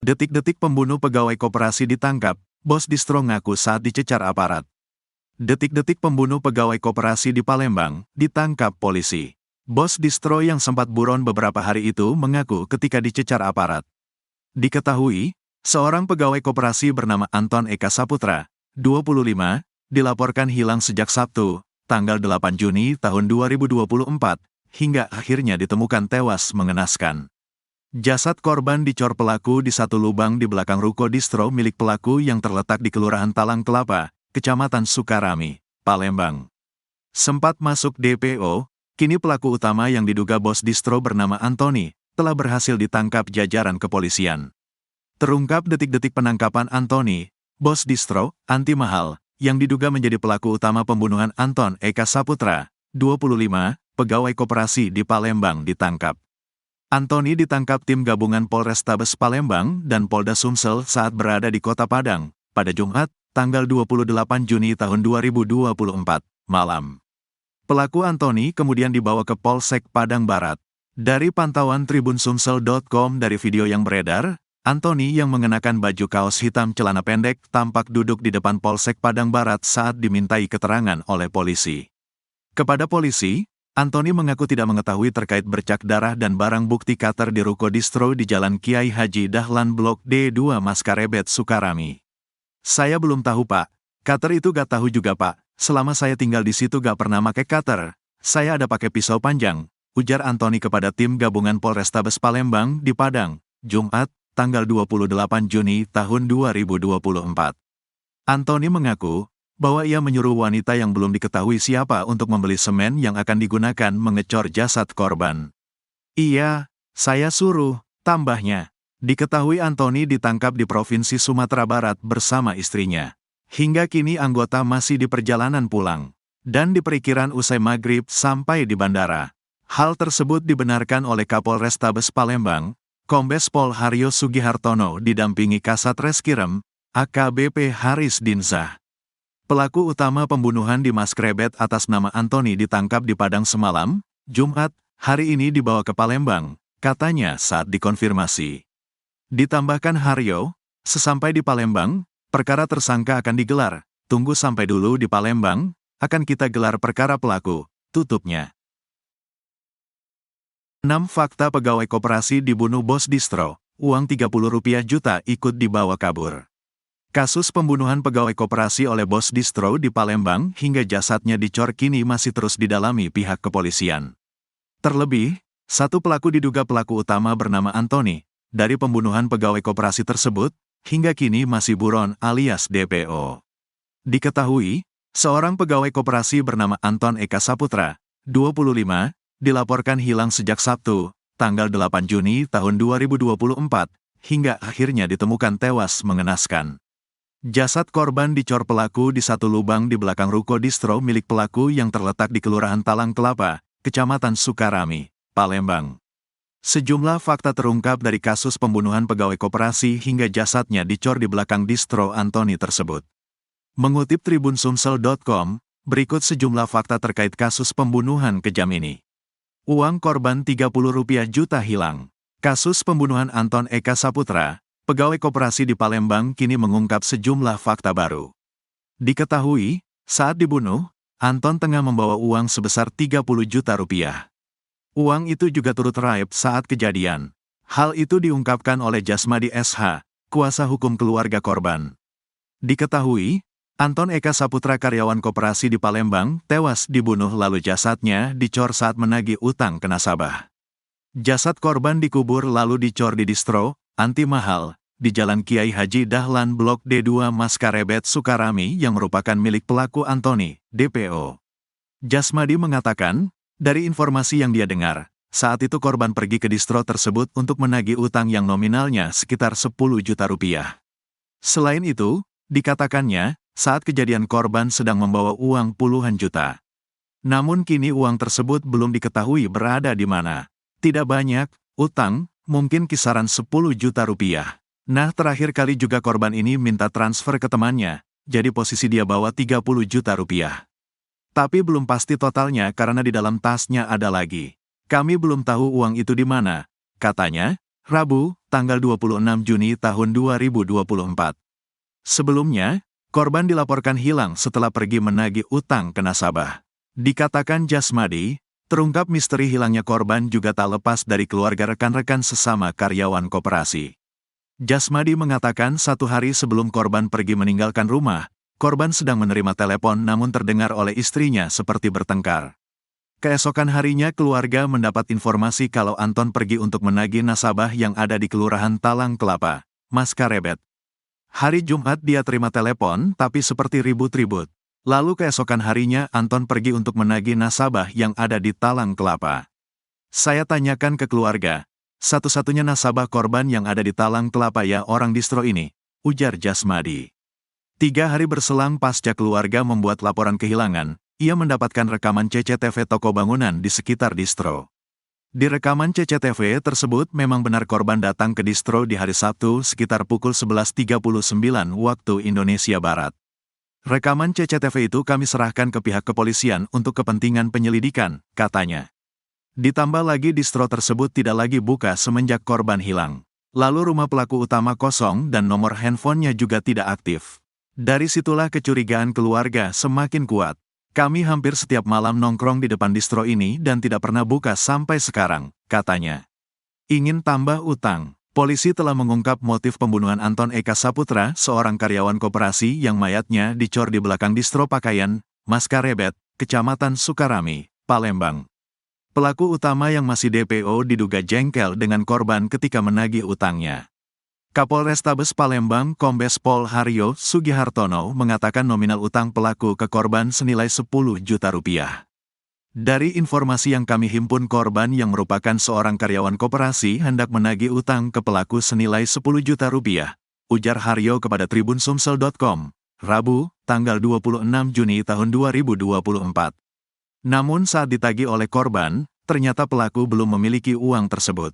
Detik-detik pembunuh pegawai koperasi ditangkap, bos distro ngaku saat dicecar aparat. Detik-detik pembunuh pegawai koperasi di Palembang ditangkap polisi. Bos distro yang sempat buron beberapa hari itu mengaku ketika dicecar aparat. Diketahui, seorang pegawai koperasi bernama Anton Eka Saputra, 25, dilaporkan hilang sejak Sabtu, tanggal 8 Juni tahun 2024, hingga akhirnya ditemukan tewas mengenaskan. Jasad korban dicor pelaku di satu lubang di belakang ruko distro milik pelaku yang terletak di Kelurahan Talang Kelapa, Kecamatan Sukarami, Palembang. Sempat masuk DPO, kini pelaku utama yang diduga bos distro bernama Antoni, telah berhasil ditangkap jajaran kepolisian. Terungkap detik-detik penangkapan Antoni, bos distro, Anti Mahal, yang diduga menjadi pelaku utama pembunuhan Anton Eka Saputra, 25, pegawai koperasi di Palembang ditangkap. Antoni ditangkap tim gabungan Polrestabes Palembang dan Polda Sumsel saat berada di Kota Padang, pada Jumat, tanggal 28 Juni tahun 2024, malam. Pelaku Antoni kemudian dibawa ke Polsek Padang Barat. Dari pantauan tribunsumsel.com dari video yang beredar, Antoni yang mengenakan baju kaos hitam celana pendek tampak duduk di depan Polsek Padang Barat saat dimintai keterangan oleh polisi. Kepada polisi, Antoni mengaku tidak mengetahui terkait bercak darah dan barang bukti cutter di ruko distro di Jalan Kiai Haji Dahlan Blok D2 Maskarebet, Sukarami. Saya belum tahu pak, cutter itu gak tahu juga pak, selama saya tinggal di situ gak pernah pakai cutter, saya ada pakai pisau panjang, ujar Antoni kepada tim gabungan Polrestabes Palembang di Padang, Jumat, tanggal 28 Juni tahun 2024. Antoni mengaku bahwa ia menyuruh wanita yang belum diketahui siapa untuk membeli semen yang akan digunakan mengecor jasad korban. Iya, saya suruh, tambahnya. Diketahui Antoni ditangkap di Provinsi Sumatera Barat bersama istrinya. Hingga kini anggota masih di perjalanan pulang, dan di perikiran usai maghrib sampai di bandara. Hal tersebut dibenarkan oleh Kapolrestabes Palembang, Kombes Pol Haryo Sugihartono didampingi Kasat Reskrim, AKBP Haris Dinzah. Pelaku utama pembunuhan di Maskarebet atas nama Antoni ditangkap di Padang semalam, Jumat, hari ini dibawa ke Palembang, katanya saat dikonfirmasi. Ditambahkan Haryo, sesampai di Palembang, perkara tersangka akan digelar, tunggu sampai dulu di Palembang, akan kita gelar perkara pelaku, tutupnya. 6 fakta pegawai koperasi dibunuh bos distro, uang Rp30 juta ikut dibawa kabur. Kasus pembunuhan pegawai koperasi oleh bos distro di Palembang hingga jasadnya dicor kini masih terus didalami pihak kepolisian. Terlebih, satu pelaku diduga pelaku utama bernama Antoni, dari pembunuhan pegawai koperasi tersebut, hingga kini masih buron alias DPO. Diketahui, seorang pegawai koperasi bernama Anton Eka Saputra, 25, dilaporkan hilang sejak Sabtu, tanggal 8 Juni tahun 2024, hingga akhirnya ditemukan tewas mengenaskan. Jasad korban dicor pelaku di satu lubang di belakang ruko distro milik pelaku yang terletak di Kelurahan Talang Kelapa, Kecamatan Sukarami, Palembang. Sejumlah fakta terungkap dari kasus pembunuhan pegawai koperasi hingga jasadnya dicor di belakang distro Antoni tersebut. Mengutip tribunsumsel.com, berikut sejumlah fakta terkait kasus pembunuhan kejam ini. Uang korban Rp30 juta hilang. Kasus pembunuhan Anton Eka Saputra, pegawai koperasi di Palembang kini mengungkap sejumlah fakta baru. Diketahui, saat dibunuh, Anton tengah membawa uang sebesar Rp30 juta. Uang itu juga turut raib saat kejadian. Hal itu diungkapkan oleh Jasmadi SH, kuasa hukum keluarga korban. Diketahui, Anton Eka Saputra karyawan koperasi di Palembang tewas dibunuh lalu jasadnya dicor saat menagih utang ke nasabah. Jasad korban dikubur lalu dicor di distro Anti Mahal, di Jalan Kiai Haji Dahlan Blok D2 Maskarebet Sukarami yang merupakan milik pelaku Antoni, DPO. Jasmadi mengatakan, dari informasi yang dia dengar, saat itu korban pergi ke distro tersebut untuk menagih utang yang nominalnya sekitar Rp10 juta. Selain itu, dikatakannya, saat kejadian korban sedang membawa uang puluhan juta. Namun kini uang tersebut belum diketahui berada di mana. Tidak banyak, utang, mungkin kisaran Rp10 juta. Nah terakhir kali juga korban ini minta transfer ke temannya, jadi posisi dia bawa Rp30 juta. Tapi belum pasti totalnya karena di dalam tasnya ada lagi. Kami belum tahu uang itu di mana, katanya, Rabu, tanggal 26 Juni tahun 2024. Sebelumnya, korban dilaporkan hilang setelah pergi menagih utang ke nasabah. Dikatakan Jasmadi, terungkap misteri hilangnya korban juga tak lepas dari keluarga rekan-rekan sesama karyawan koperasi. Jasmadi mengatakan 1 hari sebelum korban pergi meninggalkan rumah, korban sedang menerima telepon namun terdengar oleh istrinya seperti bertengkar. Keesokan harinya keluarga mendapat informasi kalau Anton pergi untuk menagih nasabah yang ada di Kelurahan Talang Kelapa, Maskarebet. Hari Jumat dia terima telepon tapi seperti ribut-ribut. Lalu keesokan harinya Anton pergi untuk menagih nasabah yang ada di Talang Kelapa. Saya tanyakan ke keluarga, satu-satunya nasabah korban yang ada di Talang Kelapa ya orang distro ini, ujar Jasmadi. 3 hari berselang pasca keluarga membuat laporan kehilangan, ia mendapatkan rekaman CCTV toko bangunan di sekitar distro. Di rekaman CCTV tersebut memang benar korban datang ke distro di hari Sabtu sekitar pukul 11.39 waktu Indonesia Barat. Rekaman CCTV itu kami serahkan ke pihak kepolisian untuk kepentingan penyelidikan, katanya. Ditambah lagi distro tersebut tidak lagi buka semenjak korban hilang. Lalu rumah pelaku utama kosong dan nomor handphonenya juga tidak aktif. Dari situlah kecurigaan keluarga semakin kuat. Kami hampir setiap malam nongkrong di depan distro ini dan tidak pernah buka sampai sekarang, katanya. Ingin tambah utang. Polisi telah mengungkap motif pembunuhan Anton Eka Saputra, seorang karyawan koperasi yang mayatnya dicor di belakang distro pakaian, Maskarebet, Kecamatan Sukarami, Palembang. Pelaku utama yang masih DPO diduga jengkel dengan korban ketika menagih utangnya. Kapolrestabes Palembang Kombes Pol Haryo Sugihartono mengatakan nominal utang pelaku ke korban senilai 10 juta rupiah. Dari informasi yang kami himpun korban yang merupakan seorang karyawan koperasi hendak menagih utang ke pelaku senilai 10 juta rupiah, ujar Haryo kepada tribunsumsel.com, Rabu, tanggal 26 Juni tahun 2024. Namun saat ditagih oleh korban, ternyata pelaku belum memiliki uang tersebut.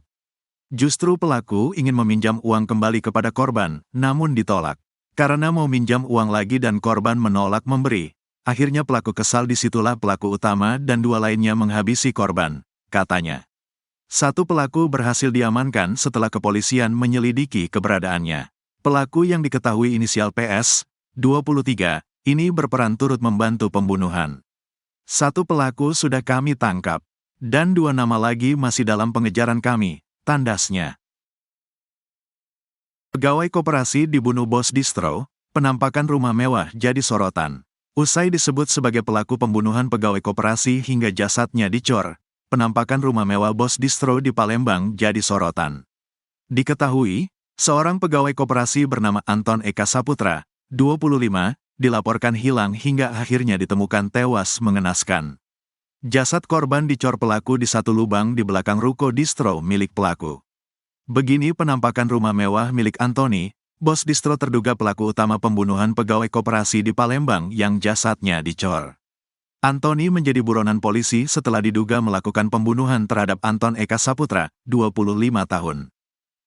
Justru pelaku ingin meminjam uang kembali kepada korban, namun ditolak. Karena mau minjam uang lagi dan korban menolak memberi. Akhirnya pelaku kesal, disitulah pelaku utama dan 2 lainnya menghabisi korban, katanya. 1 pelaku berhasil diamankan setelah kepolisian menyelidiki keberadaannya. Pelaku yang diketahui inisial PS, 23, ini berperan turut membantu pembunuhan. 1 pelaku sudah kami tangkap, dan 2 nama lagi masih dalam pengejaran kami, tandasnya. Pegawai koperasi dibunuh bos distro, penampakan rumah mewah jadi sorotan. Usai disebut sebagai pelaku pembunuhan pegawai koperasi hingga jasadnya dicor, penampakan rumah mewah bos distro di Palembang jadi sorotan. Diketahui, seorang pegawai koperasi bernama Anton Eka Saputra, 25, dilaporkan hilang hingga akhirnya ditemukan tewas mengenaskan. Jasad korban dicor pelaku di 1 lubang di belakang ruko distro milik pelaku. Begini penampakan rumah mewah milik Antoni, bos distro terduga pelaku utama pembunuhan pegawai koperasi di Palembang yang jasadnya dicor. Antoni menjadi buronan polisi setelah diduga melakukan pembunuhan terhadap Anton Eka Saputra, 25 tahun.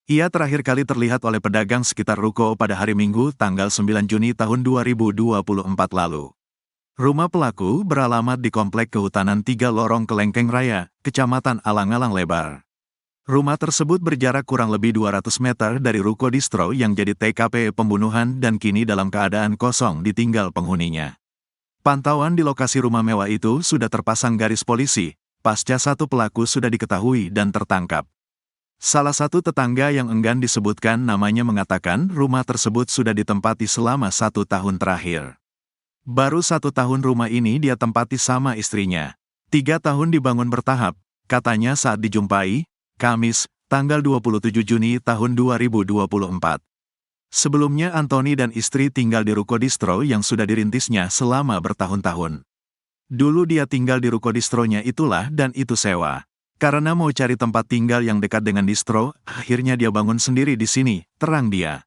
Ia terakhir kali terlihat oleh pedagang sekitar ruko pada hari Minggu tanggal 9 Juni tahun 2024 lalu. Rumah pelaku beralamat di Komplek Kehutanan 3 Lorong Kelengkeng Raya, Kecamatan Alang-Alang Lebar. Rumah tersebut berjarak kurang lebih 200 meter dari ruko distro yang jadi TKP pembunuhan dan kini dalam keadaan kosong ditinggal penghuninya. Pantauan di lokasi rumah mewah itu sudah terpasang garis polisi, pasca 1 pelaku sudah diketahui dan tertangkap. Salah satu tetangga yang enggan disebutkan namanya mengatakan rumah tersebut sudah ditempati selama 1 tahun terakhir. Baru 1 tahun rumah ini dia tempati sama istrinya. 3 tahun dibangun bertahap, katanya saat dijumpai, Kamis, tanggal 27 Juni tahun 2024. Sebelumnya Antoni dan istri tinggal di ruko distro yang sudah dirintisnya selama bertahun-tahun. Dulu dia tinggal di ruko distronya itulah dan itu sewa. Karena mau cari tempat tinggal yang dekat dengan distro, akhirnya dia bangun sendiri di sini, terang dia.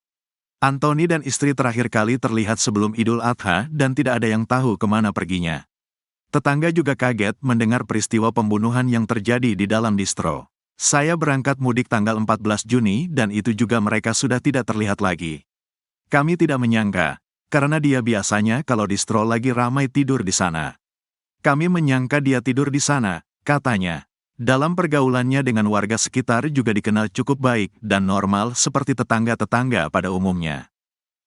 Antoni dan istri terakhir kali terlihat sebelum Idul Adha dan tidak ada yang tahu kemana perginya. Tetangga juga kaget mendengar peristiwa pembunuhan yang terjadi di dalam distro. Saya berangkat mudik tanggal 14 Juni dan itu juga mereka sudah tidak terlihat lagi. Kami tidak menyangka, karena dia biasanya kalau distro lagi ramai tidur di sana. Kami menyangka dia tidur di sana, katanya. Dalam pergaulannya dengan warga sekitar juga dikenal cukup baik dan normal seperti tetangga-tetangga pada umumnya.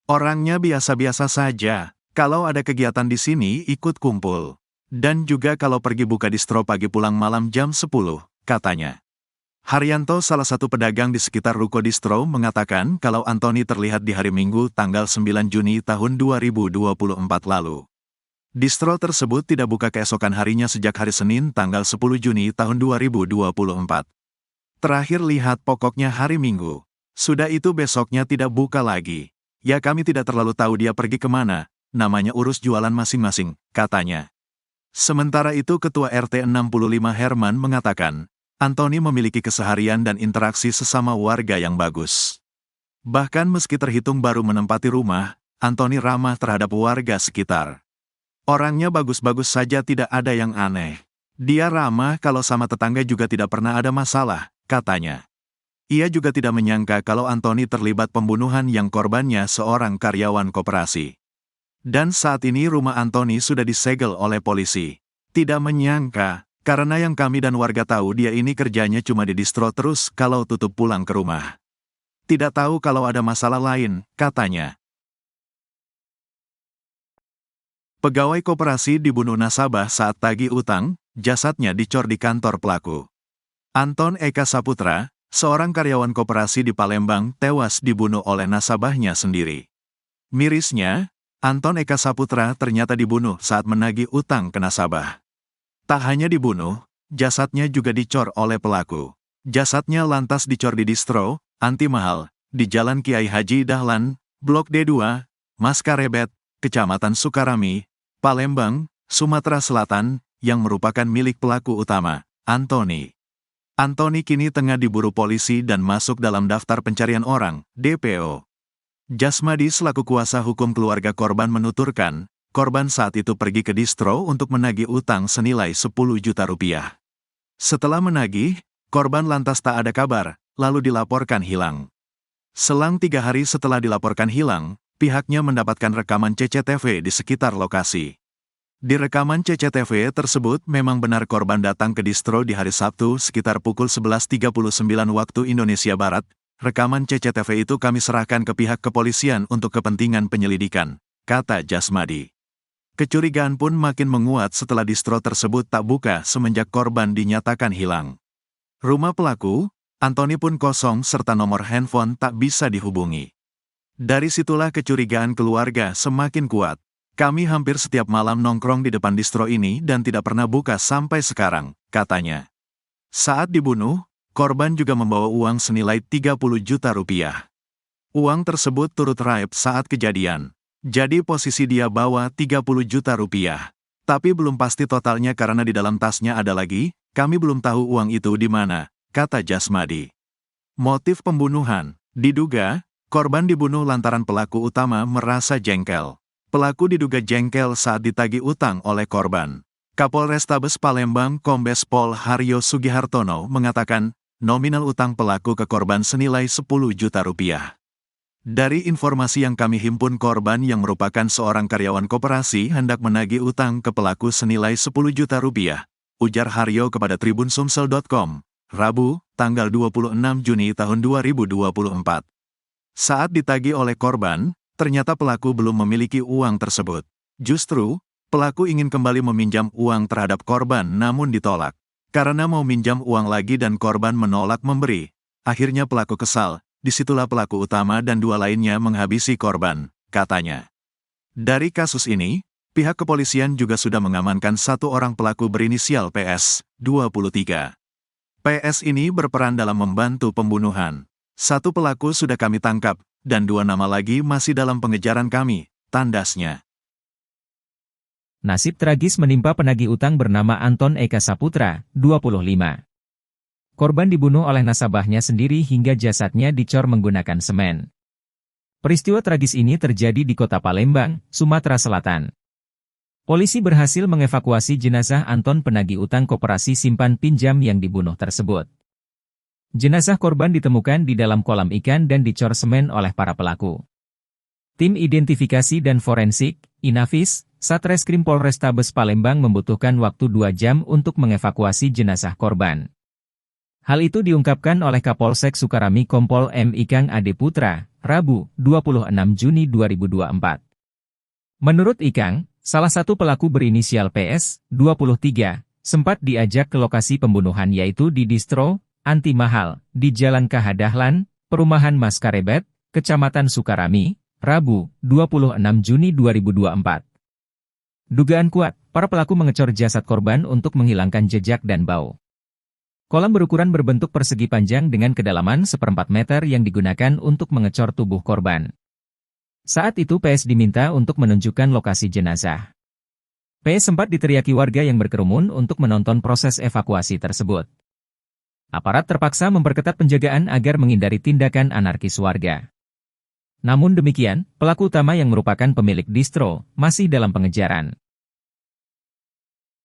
Orangnya biasa-biasa saja, kalau ada kegiatan di sini ikut kumpul. Dan juga kalau pergi buka distro pagi pulang malam jam 10, katanya. Haryanto, salah satu pedagang di sekitar ruko distro, mengatakan kalau Antoni terlihat di hari Minggu tanggal 9 Juni tahun 2024 lalu. Distro tersebut tidak buka keesokan harinya sejak hari Senin tanggal 10 Juni tahun 2024. Terakhir lihat pokoknya hari Minggu. Sudah itu besoknya tidak buka lagi. Ya kami tidak terlalu tahu dia pergi kemana, namanya urus jualan masing-masing, katanya. Sementara itu Ketua RT 65 Herman mengatakan, Antoni memiliki keseharian dan interaksi sesama warga yang bagus. Bahkan meski terhitung baru menempati rumah, Antoni ramah terhadap warga sekitar. Orangnya bagus-bagus saja, tidak ada yang aneh. Dia ramah, kalau sama tetangga juga tidak pernah ada masalah, katanya. Ia juga tidak menyangka kalau Antoni terlibat pembunuhan yang korbannya seorang karyawan koperasi. Dan saat ini rumah Antoni sudah disegel oleh polisi. Tidak menyangka, karena yang kami dan warga tahu dia ini kerjanya cuma di distro terus kalau tutup pulang ke rumah. Tidak tahu kalau ada masalah lain, katanya. Pegawai koperasi dibunuh nasabah saat tagih utang, jasadnya dicor di kantor pelaku. Anton Eka Saputra, seorang karyawan koperasi di Palembang, tewas dibunuh oleh nasabahnya sendiri. Mirisnya, Anton Eka Saputra ternyata dibunuh saat menagih utang ke nasabah. Tak hanya dibunuh, jasadnya juga dicor oleh pelaku. Jasadnya lantas dicor di distro, Anti Mahal, di Jalan Kiai Haji Dahlan, Blok D2, Maskarebet, Kecamatan Sukarami, Palembang, Sumatera Selatan, yang merupakan milik pelaku utama, Antoni. Antoni kini tengah diburu polisi dan masuk dalam daftar pencarian orang, DPO. Jasmadi selaku kuasa hukum keluarga korban menuturkan, korban saat itu pergi ke distro untuk menagih utang senilai 10 juta rupiah. Setelah menagih, korban lantas tak ada kabar, lalu dilaporkan hilang. Selang 3 hari setelah dilaporkan hilang, pihaknya mendapatkan rekaman CCTV di sekitar lokasi. Di rekaman CCTV tersebut memang benar korban datang ke distro di hari Sabtu sekitar pukul 11.39 waktu Indonesia Barat. Rekaman CCTV itu kami serahkan ke pihak kepolisian untuk kepentingan penyelidikan, kata Jasmadi. Kecurigaan pun makin menguat setelah distro tersebut tak buka semenjak korban dinyatakan hilang. Rumah pelaku, Antoni pun kosong serta nomor handphone tak bisa dihubungi. Dari situlah kecurigaan keluarga semakin kuat. Kami hampir setiap malam nongkrong di depan distro ini dan tidak pernah buka sampai sekarang, katanya. Saat dibunuh, korban juga membawa uang senilai 30 juta rupiah. Uang tersebut turut raib saat kejadian. Jadi posisi dia bawa 30 juta rupiah. Tapi belum pasti totalnya karena di dalam tasnya ada lagi, kami belum tahu uang itu di mana, kata Jasmadi. Motif pembunuhan, diduga, korban dibunuh lantaran pelaku utama merasa jengkel. Pelaku diduga jengkel saat ditagih utang oleh korban. Kapolrestabes Palembang Kombes Pol Haryo Sugihartono mengatakan, nominal utang pelaku ke korban senilai 10 juta rupiah. Dari informasi yang kami himpun, korban yang merupakan seorang karyawan koperasi hendak menagih utang ke pelaku senilai 10 juta rupiah, ujar Haryo kepada tribunsumsel.com, Rabu, tanggal 26 Juni tahun 2024. Saat ditagih oleh korban, ternyata pelaku belum memiliki uang tersebut. Justru, pelaku ingin kembali meminjam uang terhadap korban namun ditolak. Karena mau minjam uang lagi dan korban menolak memberi. Akhirnya pelaku kesal, disitulah pelaku utama dan 2 lainnya menghabisi korban, katanya. Dari kasus ini, pihak kepolisian juga sudah mengamankan 1 orang pelaku berinisial PS, 23. PS ini berperan dalam membantu pembunuhan. 1 pelaku sudah kami tangkap, dan 2 nama lagi masih dalam pengejaran kami, tandasnya. Nasib tragis menimpa penagih utang bernama Anton Eka Saputra, 25. Korban dibunuh oleh nasabahnya sendiri hingga jasadnya dicor menggunakan semen. Peristiwa tragis ini terjadi di kota Palembang, Sumatera Selatan. Polisi berhasil mengevakuasi jenazah Anton penagih utang koperasi simpan pinjam yang dibunuh tersebut. Jenazah korban ditemukan di dalam kolam ikan dan dicor semen oleh para pelaku. Tim Identifikasi dan Forensik, Inafis, Satreskrim Polrestabes Palembang membutuhkan waktu 2 jam untuk mengevakuasi jenazah korban. Hal itu diungkapkan oleh Kapolsek Sukarami Kompol M. Ikang Ade Putra, Rabu, 26 Juni 2024. Menurut Ikang, salah satu pelaku berinisial PS, 23, sempat diajak ke lokasi pembunuhan yaitu di distro Anti Mahal, di Jalan KH Dahlan, Perumahan Mas Karebet, Kecamatan Sukarami, Rabu, 26 Juni 2024. Dugaan kuat, para pelaku mengecor jasad korban untuk menghilangkan jejak dan bau. Kolam berukuran berbentuk persegi panjang dengan kedalaman 1/4 meter yang digunakan untuk mengecor tubuh korban. Saat itu PS diminta untuk menunjukkan lokasi jenazah. PS sempat diteriaki warga yang berkerumun untuk menonton proses evakuasi tersebut. Aparat terpaksa memperketat penjagaan agar menghindari tindakan anarkis warga. Namun demikian, pelaku utama yang merupakan pemilik distro masih dalam pengejaran.